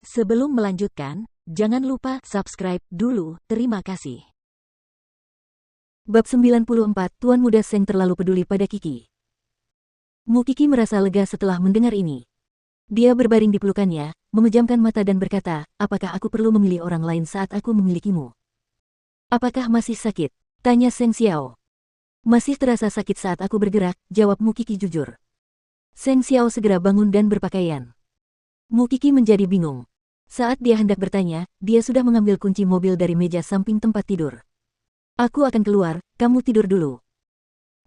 Sebelum melanjutkan, jangan lupa subscribe dulu, terima kasih. Bab 94, Tuan Muda Seng terlalu peduli pada Kiki. Mu Kiki merasa lega setelah mendengar ini. Dia berbaring di pelukannya, memejamkan mata dan berkata, apakah aku perlu memilih orang lain saat aku memilikimu? Apakah masih sakit? Tanya Seng Xiao. Masih terasa sakit saat aku bergerak, jawab Mu Kiki jujur. Seng Xiao segera bangun dan berpakaian. Mu Kiki menjadi bingung. Saat dia hendak bertanya, dia sudah mengambil kunci mobil dari meja samping tempat tidur. Aku akan keluar, kamu tidur dulu.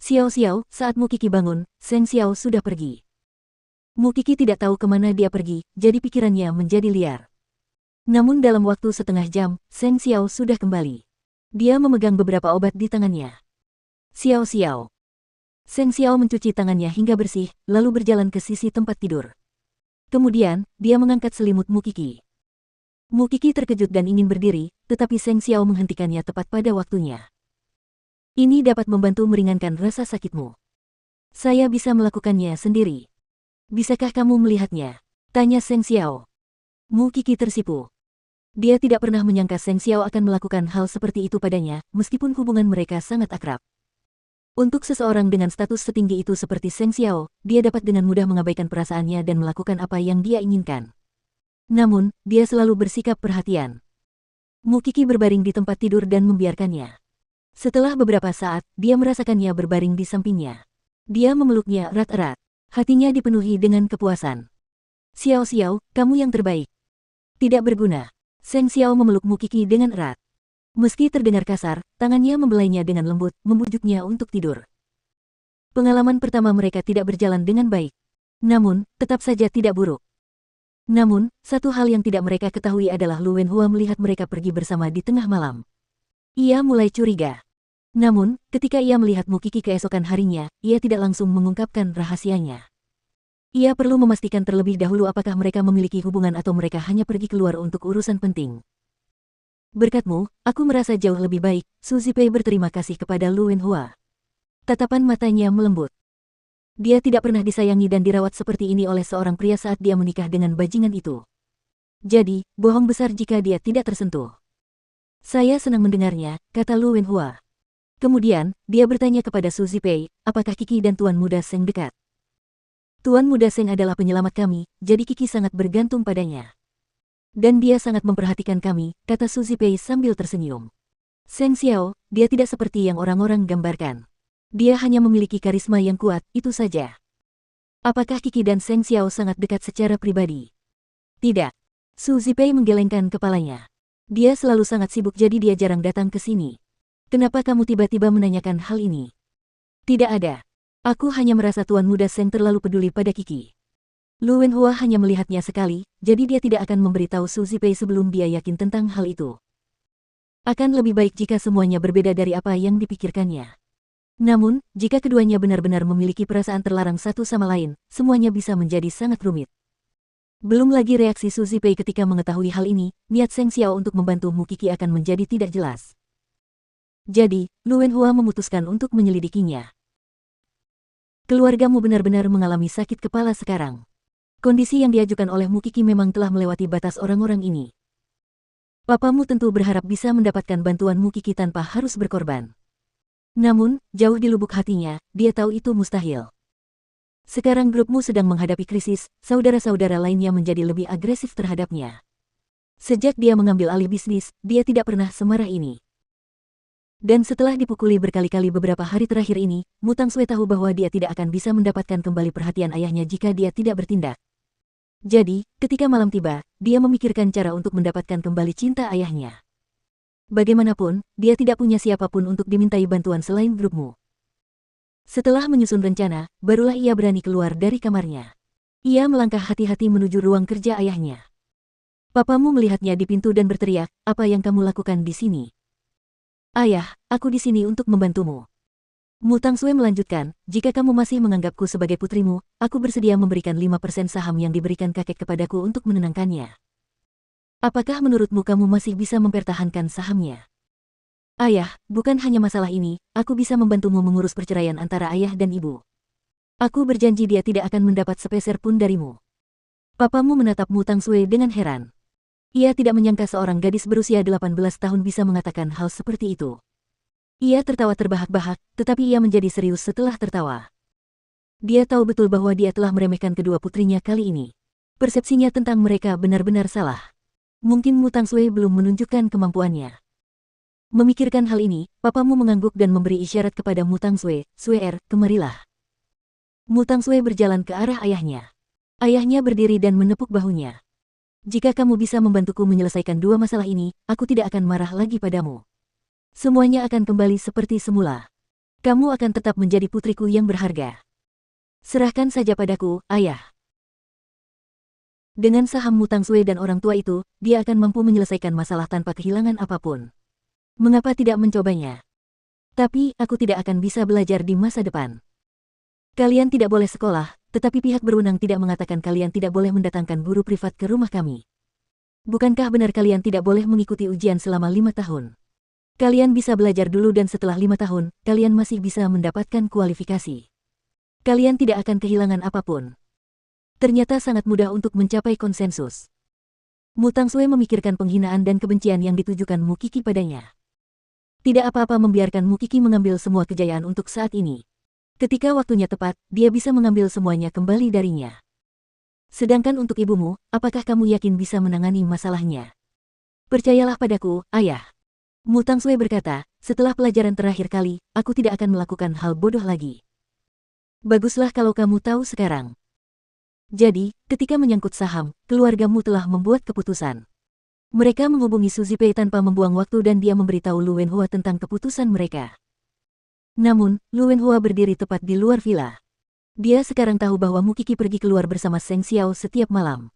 Xiao, saat Mu Kiki bangun, Seng Xiao sudah pergi. Mu Kiki tidak tahu kemana dia pergi, jadi pikirannya menjadi liar. Namun dalam waktu setengah jam, Seng Xiao sudah kembali. Dia memegang beberapa obat di tangannya. Xiao. Seng Xiao mencuci tangannya hingga bersih, lalu berjalan ke sisi tempat tidur. Kemudian, dia mengangkat selimut Mu Kiki. Mu Kiki terkejut dan ingin berdiri, tetapi Seng Xiao menghentikannya tepat pada waktunya. Ini dapat membantu meringankan rasa sakitmu. Saya bisa melakukannya sendiri. Bisakah kamu melihatnya? Tanya Seng Xiao. Mu Kiki tersipu. Dia tidak pernah menyangka Seng Xiao akan melakukan hal seperti itu padanya, meskipun hubungan mereka sangat akrab. Untuk seseorang dengan status setinggi itu seperti Seng Xiao, dia dapat dengan mudah mengabaikan perasaannya dan melakukan apa yang dia inginkan. Namun, dia selalu bersikap perhatian. Mu Kiki berbaring di tempat tidur dan membiarkannya. Setelah beberapa saat, dia merasakannya berbaring di sampingnya. Dia memeluknya erat-erat. Hatinya dipenuhi dengan kepuasan. Xiao, kamu yang terbaik. Tidak berguna. Seng Xiao memeluk Mu Kiki dengan erat. Meski terdengar kasar, tangannya membelainya dengan lembut, membujuknya untuk tidur. Pengalaman pertama mereka tidak berjalan dengan baik. Namun, tetap saja tidak buruk. Namun, satu hal yang tidak mereka ketahui adalah Lu Wenhua melihat mereka pergi bersama di tengah malam. Ia mulai curiga. Namun, ketika ia melihat Mu Kiki keesokan harinya, ia tidak langsung mengungkapkan rahasianya. Ia perlu memastikan terlebih dahulu apakah mereka memiliki hubungan atau mereka hanya pergi keluar untuk urusan penting. Berkatmu, aku merasa jauh lebih baik, Su Zipei berterima kasih kepada Lu Wenhua. Tatapan matanya melembut. Dia tidak pernah disayangi dan dirawat seperti ini oleh seorang pria saat dia menikah dengan bajingan itu. Jadi, bohong besar jika dia tidak tersentuh. Saya senang mendengarnya, kata Lu Wenhua. Kemudian, dia bertanya kepada Su Zipei, apakah Kiki dan Tuan Muda Seng dekat? Tuan Muda Seng adalah penyelamat kami, jadi Kiki sangat bergantung padanya. Dan dia sangat memperhatikan kami, kata Su Zipei sambil tersenyum. Seng Xiao, dia tidak seperti yang orang-orang gambarkan. Dia hanya memiliki karisma yang kuat, itu saja. Apakah Kiki dan Seng Xiao sangat dekat secara pribadi? Tidak. Su Zipei menggelengkan kepalanya. Dia selalu sangat sibuk jadi dia jarang datang ke sini. Kenapa kamu tiba-tiba menanyakan hal ini? Tidak ada. Aku hanya merasa Tuan Muda Seng terlalu peduli pada Kiki. Lu Wenhua hanya melihatnya sekali, jadi dia tidak akan memberitahu Su Zipei sebelum dia yakin tentang hal itu. Akan lebih baik jika semuanya berbeda dari apa yang dipikirkannya. Namun, jika keduanya benar-benar memiliki perasaan terlarang satu sama lain, semuanya bisa menjadi sangat rumit. Belum lagi reaksi Su Zipei ketika mengetahui hal ini, niat Seng Xiao untuk membantu Mu Kiki akan menjadi tidak jelas. Jadi, Lu Wenhua memutuskan untuk menyelidikinya. Keluargamu benar-benar mengalami sakit kepala sekarang. Kondisi yang diajukan oleh Mu Kiki memang telah melewati batas orang-orang ini. Papamu tentu berharap bisa mendapatkan bantuan Mu Kiki tanpa harus berkorban. Namun, jauh di lubuk hatinya, dia tahu itu mustahil. Sekarang grupmu sedang menghadapi krisis, saudara-saudara lainnya menjadi lebih agresif terhadapnya. Sejak dia mengambil alih bisnis, dia tidak pernah semarah ini. Dan setelah dipukuli berkali-kali beberapa hari terakhir ini, Mu Tangsue tahu bahwa dia tidak akan bisa mendapatkan kembali perhatian ayahnya jika dia tidak bertindak. Jadi, ketika malam tiba, dia memikirkan cara untuk mendapatkan kembali cinta ayahnya. Bagaimanapun, dia tidak punya siapapun untuk dimintai bantuan selain grupmu. Setelah menyusun rencana, barulah ia berani keluar dari kamarnya. Ia melangkah hati-hati menuju ruang kerja ayahnya. Papamu melihatnya di pintu dan berteriak, apa yang kamu lakukan di sini? Ayah, aku di sini untuk membantumu. Mu Tangsue melanjutkan, jika kamu masih menganggapku sebagai putrimu, aku bersedia memberikan 5% saham yang diberikan kakek kepadaku untuk menenangkannya. Apakah menurutmu kamu masih bisa mempertahankan sahamnya? Ayah, bukan hanya masalah ini, aku bisa membantumu mengurus perceraian antara ayah dan ibu. Aku berjanji dia tidak akan mendapat sepeser pun darimu. Papamu menatap Mu Tangsue dengan heran. Ia tidak menyangka seorang gadis berusia 18 tahun bisa mengatakan hal seperti itu. Ia tertawa terbahak-bahak, tetapi ia menjadi serius setelah tertawa. Dia tahu betul bahwa dia telah meremehkan kedua putrinya kali ini. Persepsinya tentang mereka benar-benar salah. Mungkin Mu Tangsui belum menunjukkan kemampuannya. Memikirkan hal ini, papamu mengangguk dan memberi isyarat kepada Mu Tangsui, "Sue, kemarilah." Mu Tangsui berjalan ke arah ayahnya. Ayahnya berdiri dan menepuk bahunya. "Jika kamu bisa membantuku menyelesaikan dua masalah ini, aku tidak akan marah lagi padamu. Semuanya akan kembali seperti semula. Kamu akan tetap menjadi putriku yang berharga. Serahkan saja padaku, ayah." Dengan saham Mu Tangsui dan orang tua itu, dia akan mampu menyelesaikan masalah tanpa kehilangan apapun. Mengapa tidak mencobanya? Tapi, aku tidak akan bisa belajar di masa depan. Kalian tidak boleh sekolah, tetapi pihak berwenang tidak mengatakan kalian tidak boleh mendatangkan guru privat ke rumah kami. Bukankah benar kalian tidak boleh mengikuti ujian selama 5 tahun? Kalian bisa belajar dulu dan setelah 5 tahun, kalian masih bisa mendapatkan kualifikasi. Kalian tidak akan kehilangan apapun. Ternyata sangat mudah untuk mencapai konsensus. Mu Tangsui memikirkan penghinaan dan kebencian yang ditujukan Mu Qi padanya. Tidak apa-apa membiarkan Mu Qi mengambil semua kejayaan untuk saat ini. Ketika waktunya tepat, dia bisa mengambil semuanya kembali darinya. Sedangkan untuk ibumu, apakah kamu yakin bisa menangani masalahnya? Percayalah padaku, ayah. Mu Tangsui berkata, setelah pelajaran terakhir kali, aku tidak akan melakukan hal bodoh lagi. Baguslah kalau kamu tahu sekarang. Jadi, ketika menyangkut saham, keluargamu telah membuat keputusan. Mereka menghubungi Su Zipei tanpa membuang waktu dan dia memberitahu Lu Wenhua tentang keputusan mereka. Namun, Lu Wenhua berdiri tepat di luar villa. Dia sekarang tahu bahwa Mu Qi pergi keluar bersama Seng Xiao setiap malam.